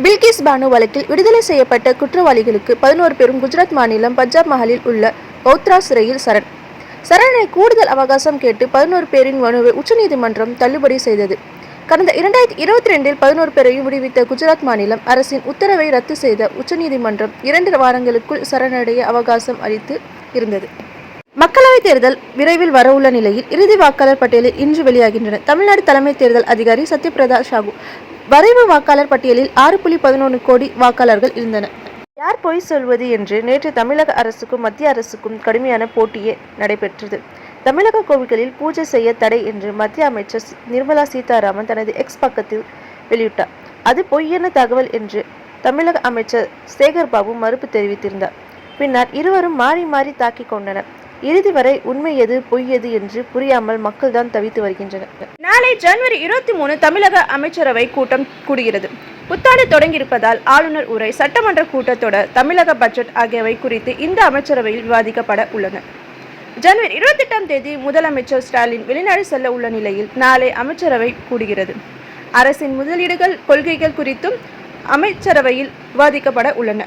பில்கிஸ் பானு வழக்கில் விடுதலை செய்யப்பட்ட குற்றவாளிகளுக்கு 11 பேரும் குஜராத் மாநிலம் பஞ்சாப் மஹாலில் உள்ள பௌத்ரா சிறையில் சரணை கூடுதல் அவகாசம் கேட்டு 11 பேரின் மனுவை உச்சநீதிமன்றம் தள்ளுபடி செய்தது. கடந்த 2022 11 பேரையும் விடுவித்த குஜராத் மாநிலம் அரசின் உத்தரவை ரத்து செய்த உச்சநீதிமன்றம் 2 வாரங்களுக்குள் சரணடைய அவகாசம் அளித்து இருந்தது. மக்களவைத் தேர்தல் விரைவில் வரவுள்ள நிலையில் இறுதி வாக்காளர் பட்டியலில் இன்று வெளியாகின்றன. தமிழ்நாடு தலைமை தேர்தல் அதிகாரி சத்யபிரதா சாகு வரைவு வாக்காளர் பட்டியலில் 6.11 கோடி வாக்காளர்கள் இருந்தனர். யார் பொய் சொல்வது என்று நேற்று தமிழக அரசுக்கும் மத்திய அரசுக்கும் கடுமையான போட்டியே நடைபெற்றது. தமிழக கோவில்களில் பூஜை செய்ய தடை என்று மத்திய அமைச்சர் நிர்மலா சீதாராமன் தனது எக்ஸ் பக்கத்தில் வெளியிட்டார். அது பொய்யான தகவல் என்று தமிழக அமைச்சர் சேகர் பாபு மறுப்பு தெரிவித்திருந்தார். பின்னர் இருவரும் மாறி மாறி தாக்கிக் கொண்டனர். இறுதி வரை உண்மை எது பொய் எது என்று புரியாமல் மக்கள் தான் தவித்து வருகின்றனர். நாளை ஜனவரி 23 தமிழக அமைச்சரவை கூட்டம் கூடுகிறது. புத்தாண்டு தொடங்கியிருப்பதால் ஆளுநர் உரை, சட்டமன்ற கூட்டத்தொடர், தமிழக பட்ஜெட் ஆகியவை குறித்து இந்த அமைச்சரவையில் விவாதிக்கப்பட உள்ளன. ஜனவரி 28ஆம் தேதி முதலமைச்சர் ஸ்டாலின் வெளிநாடு செல்ல உள்ள நிலையில் நாளை அமைச்சரவை கூடுகிறது. அரசின் முதலீடுகள் கொள்கைகள் குறித்தும் அமைச்சரவையில் விவாதிக்கப்பட உள்ளன.